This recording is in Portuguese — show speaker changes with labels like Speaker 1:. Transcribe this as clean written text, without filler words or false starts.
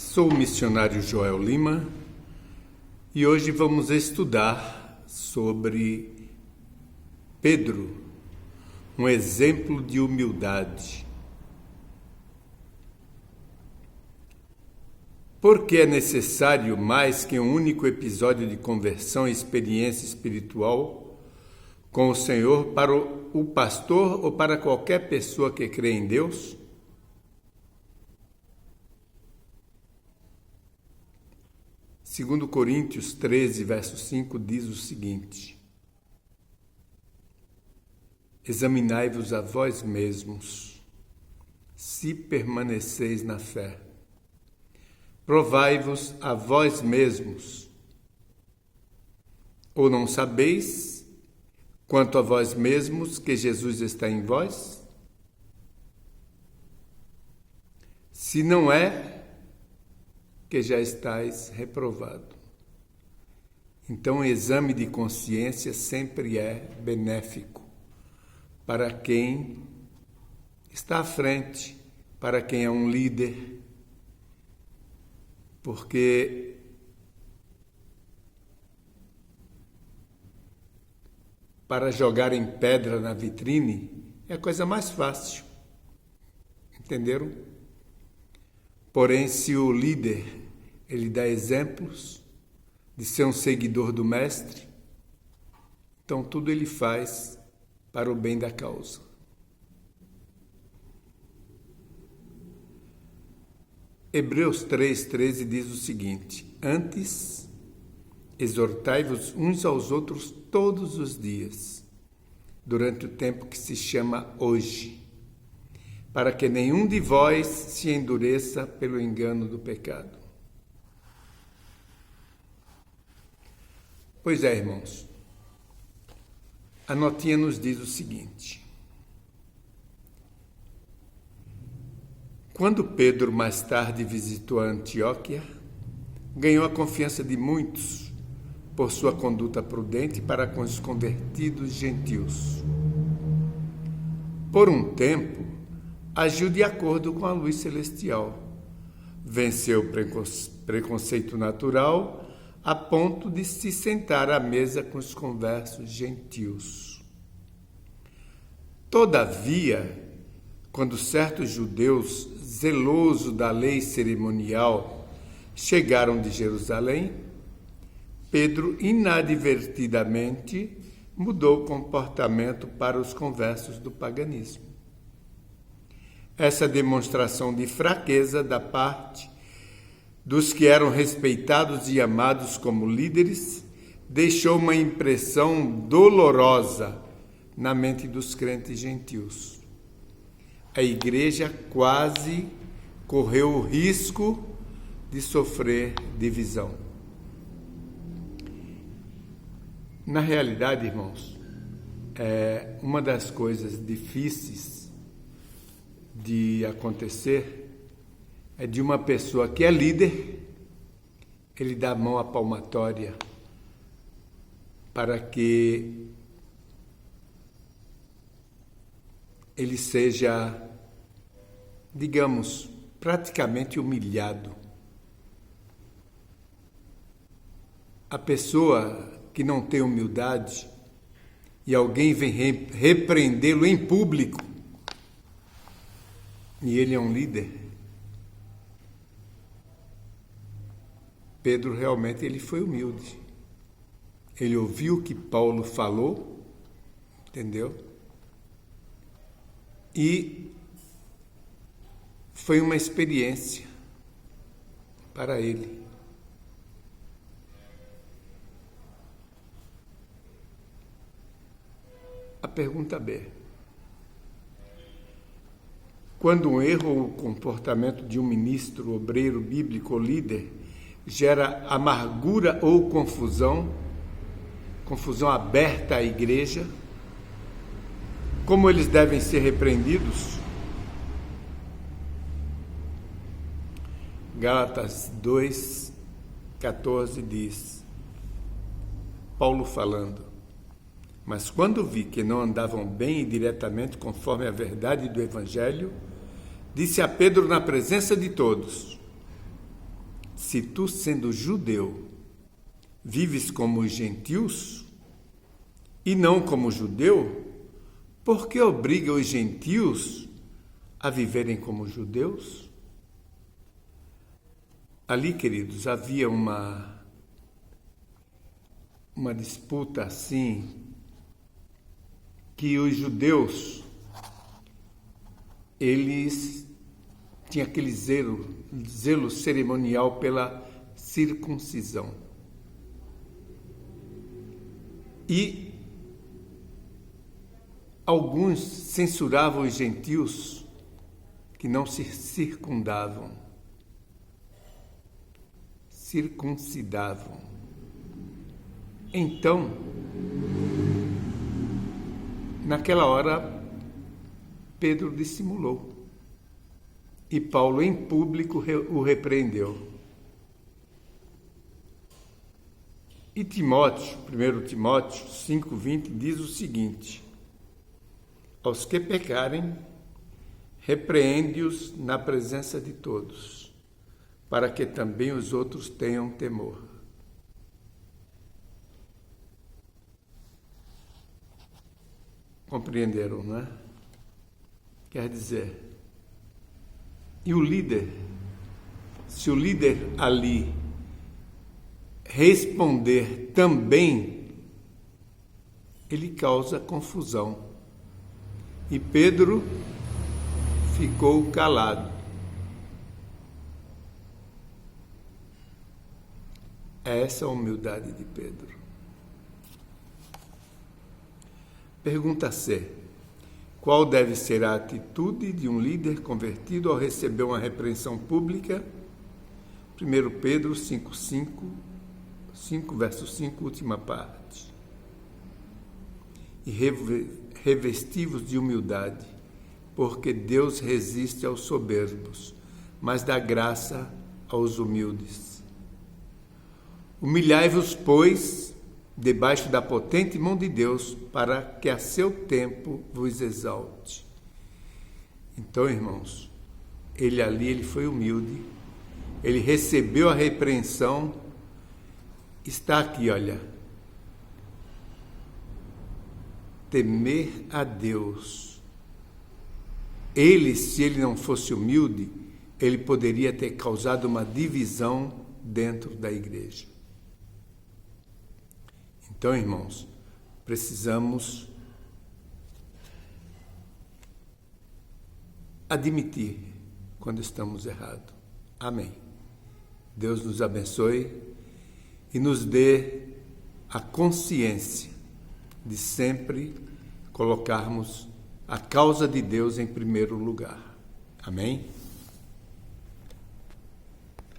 Speaker 1: Sou o missionário Joel Lima e hoje vamos estudar sobre Pedro, um exemplo de humildade. Por que é necessário mais que um único episódio de conversão e experiência espiritual com o Senhor para o pastor ou para qualquer pessoa que crê em Deus? Segundo Coríntios 13, verso 5, diz o seguinte: examinai-vos a vós mesmos, se permaneceis na fé. Provai-vos a vós mesmos. Ou não sabeis, quanto a vós mesmos, que Jesus está em vós? Se não é, que já estáis reprovado. Então, o exame de consciência sempre é benéfico para quem está à frente, para quem é um líder, porque para jogar em pedra na vitrine é a coisa mais fácil, entenderam? Porém, se o líder ele dá exemplos de ser um seguidor do mestre, então tudo ele faz para o bem da causa. Hebreus 3,13 diz o seguinte: antes, exortai-vos uns aos outros todos os dias, durante o tempo que se chama hoje, para que nenhum de vós se endureça pelo engano do pecado. Pois é, irmãos, a notinha nos diz o seguinte: quando Pedro mais tarde visitou a Antioquia, ganhou a confiança de muitos por sua conduta prudente para com os convertidos gentios. Por um tempo, agiu de acordo com a luz celestial, venceu o preconceito natural a ponto de se sentar à mesa com os conversos gentios. Todavia, quando certos judeus zelosos da lei cerimonial chegaram de Jerusalém, Pedro inadvertidamente mudou o comportamento para os conversos do paganismo. Essa demonstração de fraqueza da parte dos que eram respeitados e amados como líderes deixou uma impressão dolorosa na mente dos crentes gentios. A igreja quase correu o risco de sofrer divisão. Na realidade, irmãos, uma das coisas difíceis de acontecer é de uma pessoa que é líder, ele dá a mão à palmatória para que ele seja, digamos, praticamente humilhado. A pessoa que não tem humildade e alguém vem repreendê-lo em público e ele é um líder, Pedro realmente ele foi humilde. Ele ouviu o que Paulo falou, entendeu? E foi uma experiência para ele. A pergunta B: quando um erro ou comportamento de um ministro, obreiro, bíblico ou líder gera amargura ou confusão aberta à igreja, como eles devem ser repreendidos? Gálatas 2:14 diz, Paulo falando: mas quando vi que não andavam bem e diretamente conforme a verdade do Evangelho, disse a Pedro na presença de todos: se tu, sendo judeu, vives como os gentios e não como judeu, por que obriga os gentios a viverem como judeus? Ali, queridos, havia uma disputa assim, que os judeus, eles tinham aquele zelo cerimonial pela circuncisão. E alguns censuravam os gentios que não se circuncidavam. Então, naquela hora, Pedro dissimulou e Paulo, em público, o repreendeu. E Timóteo, 1 Timóteo 5,20, diz o seguinte: aos que pecarem, repreende-os na presença de todos, para que também os outros tenham temor. Compreenderam, não é? Quer dizer, e o líder, se o líder ali responder também, ele causa confusão. E Pedro ficou calado. Essa é a humildade de Pedro. Pergunta C. Qual deve ser a atitude de um líder convertido ao receber uma repreensão pública? 1 Pedro 5, verso 5, última parte. E revestivos de humildade, porque Deus resiste aos soberbos, mas dá graça aos humildes. Humilhai-vos, pois, debaixo da potente mão de Deus, para que a seu tempo vos exalte. Então, irmãos, ele foi humilde, ele recebeu a repreensão, está aqui, olha, temer a Deus. Ele, se ele não fosse humilde, ele poderia ter causado uma divisão dentro da igreja. Então, irmãos, precisamos admitir quando estamos errados. Amém. Deus nos abençoe e nos dê a consciência de sempre colocarmos a causa de Deus em primeiro lugar. Amém?